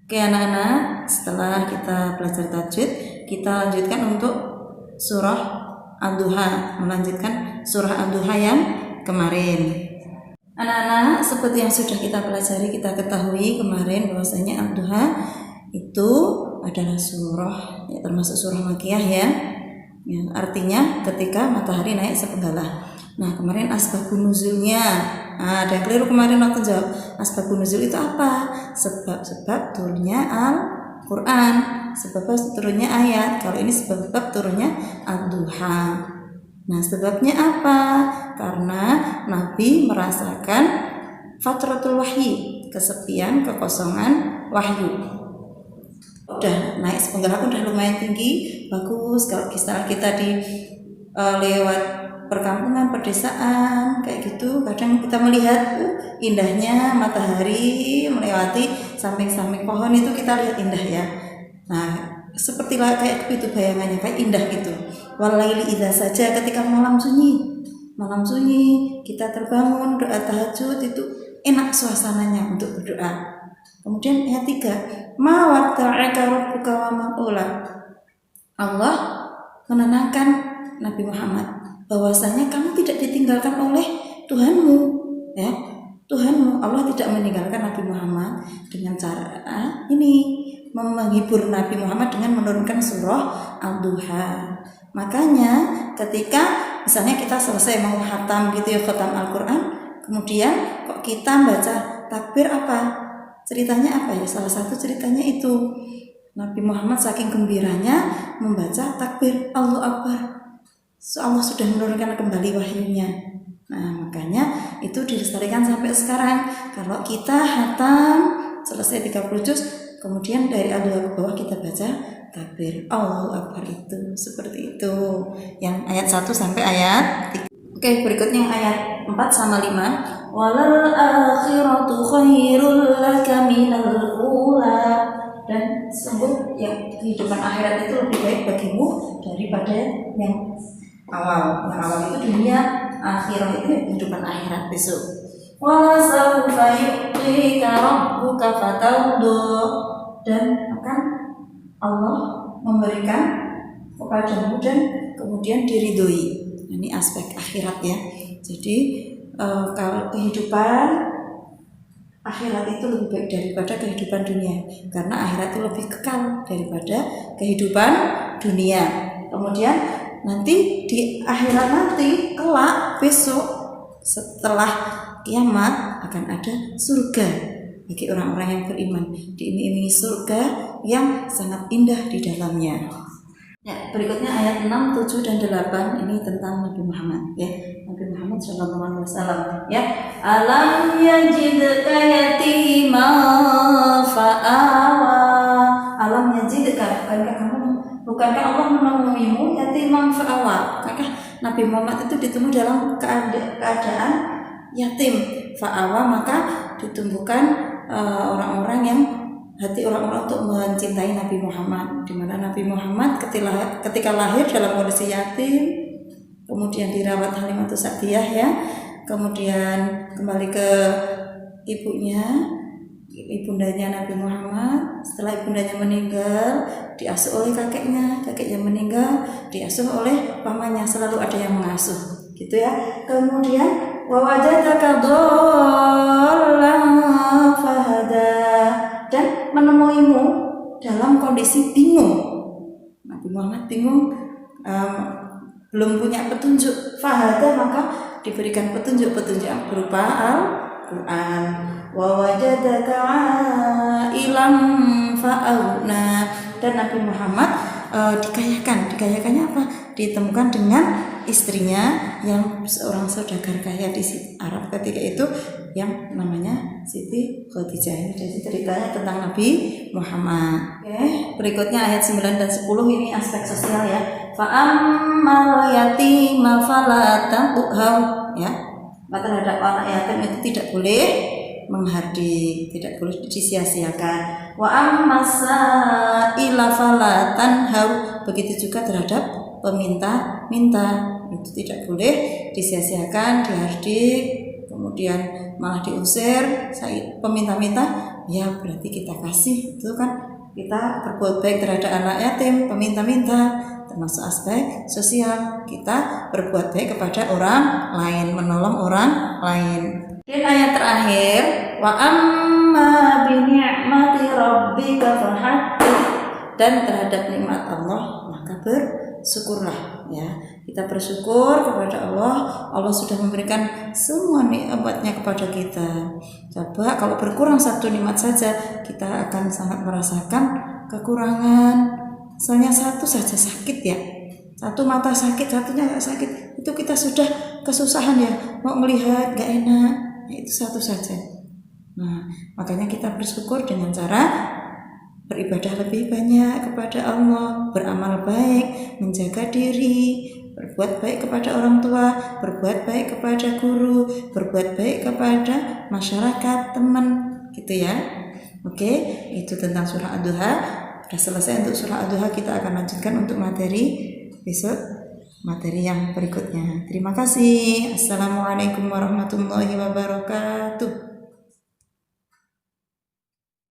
Oke anak-anak, setelah kita belajar tajwid, kita lanjutkan untuk surah Ad-Duha, melanjutkan surah Ad-Duha yang kemarin. Anak-anak, seperti yang sudah kita pelajari, kita ketahui kemarin bahwasanya Ad-Duha itu adalah surah, ya, termasuk surah Makkiyah ya, artinya ketika matahari naik sepenggalah. Nah kemarin asbabun nuzulnya, ada yang keliru kemarin waktu jawab. Asbabun nuzul itu apa? Sebab turunnya Al-Quran, sebab turunnya ayat. Kalau ini sebab turunnya Ad-Duha. Nah sebabnya apa? Karena Nabi merasakan fatratul wahyi, kesepian, kekosongan wahyu. Udah naik sepenggalah udah lumayan tinggi, bagus. Kalau kita di lewat perkampungan, pedesaan kayak gitu, kadang kita melihat indahnya matahari melewati samping-samping pohon, itu kita lihat indah ya. Nah seperti kayak itu bayangannya, kayak indah gitu. Walaili idza saja, ketika malam sunyi kita terbangun doa tahajud, itu enak suasananya untuk berdoa. Kemudian ayat 3, ma watta'aka rabbuka wa ma qala, Allah menenangkan Nabi Muhammad bahwasanya kamu tidak ditinggalkan oleh Tuhanmu, ya. Tuhanmu, Allah tidak meninggalkan Nabi Muhammad dengan cara ini, menghibur Nabi Muhammad dengan menurunkan surah Ad-Duha. Makanya ketika misalnya kita selesai mau khatam gitu ya, khatam Al-Quran, kemudian kok kita baca takbir, apa ceritanya apa ya? Salah satu ceritanya itu Nabi Muhammad saking gembiranya membaca takbir Allahu Akbar, Allah sudah menurunkan kembali wahyunya. Nah makanya itu dilestarikan sampai sekarang. Kalau kita hatam selesai 30 juz, kemudian dari Ad-Duha ke bawah kita baca takbir Allahu Akbar, itu seperti itu. Yang ayat 1 sampai ayat 3. Oke, berikutnya yang ayat 4 sama 5. Walal akhiratu khairul laka minal ula, dan sungguh yang kehidupan akhirat itu lebih baik bagimu daripada yang awal. Yang awal itu dunia, akhirat itu kehidupan akhirat besok. Wala sawfa yu'tika rabbuka fatawdu, dan akan Allah memberikan kepadamu dan kemudian diridhoi. Ini aspek akhirat ya. Jadi kalau kehidupan akhirat itu lebih baik daripada kehidupan dunia, karena akhirat itu lebih kekal daripada kehidupan dunia. Kemudian nanti di akhirat nanti kelak besok setelah kiamat akan ada surga bagi orang-orang yang beriman, diiming-imingi surga yang sangat indah di dalamnya. Ya, berikutnya ayat 6, 7 dan 8 ini tentang Nabi Muhammad ya. Nabi Muhammad sallallahu alaihi wasallam ya. Alam yajidka yatima fa'awa. Alam yajidka, bukankah Allah menemuimu yatimam fa'awa? Bukankah Nabi Muhammad itu ditemui dalam keadaan yatim, fa'awa, maka ditumbuhkan orang-orang yang hati orang-orang untuk mencintai Nabi Muhammad, di mana Nabi Muhammad ketika lahir dalam kondisi yatim, kemudian dirawat Halimatus Sa'diyah ya, kemudian kembali ke ibunya, ibundanya Nabi Muhammad. Setelah ibundanya meninggal, diasuh oleh kakeknya meninggal, diasuh oleh pamannya, selalu ada yang mengasuh gitu ya. Kemudian wa wajadaka dhallan fahada, dan menemuimu dalam kondisi bingung. Nabi Muhammad bingung, belum punya petunjuk. Fahada, maka diberikan petunjuk yang berupa Al-Quran. Wa wajadaka ailan fa'auna, dan Nabi Muhammad dikayakannya apa? Ditemukan dengan istrinya yang seorang saudagar kaya di Arab ketika itu yang namanya Siti Khadijah. Jadi ceritanya tentang Nabi Muhammad. Oke, berikutnya ayat 9 dan 10 ini aspek sosial ya. Fa'ammal yatima fala taqhar ya. Maka terhadap anak yatim itu tidak boleh menghardik, tidak boleh disia-siakan. Wa ammasaila fala tanhar, begitu juga terhadap peminta-minta, itu tidak boleh disia-siakan, dihardik, kemudian malah diusir. Peminta-minta ya berarti kita kasih, itu kan kita berbuat baik terhadap anak yatim, peminta-minta, termasuk aspek sosial. Kita berbuat baik kepada orang lain, menolong orang lain. Dan ayat terakhir, wa amma bi ni'mati rabbika fahaddits, dan terhadap nikmat Allah maka bersyukurlah ya. Kita bersyukur kepada Allah. Allah sudah memberikan semua nikmatnya kepada kita. Coba kalau berkurang satu nikmat saja, kita akan sangat merasakan kekurangan. Misalnya satu saja sakit ya, satu mata sakit, satunya nggak sakit, itu kita sudah kesusahan ya, mau melihat nggak enak. Nah, itu satu saja. Nah, makanya kita bersyukur dengan cara beribadah lebih banyak kepada Allah, beramal baik, menjaga diri, berbuat baik kepada orang tua, berbuat baik kepada guru, berbuat baik kepada masyarakat, teman, gitu ya. Oke, itu tentang surah Ad-Duha. Sudah selesai untuk surah Ad-Duha, kita akan lanjutkan untuk materi besok, materi yang berikutnya. Terima kasih. Assalamualaikum warahmatullahi wabarakatuh.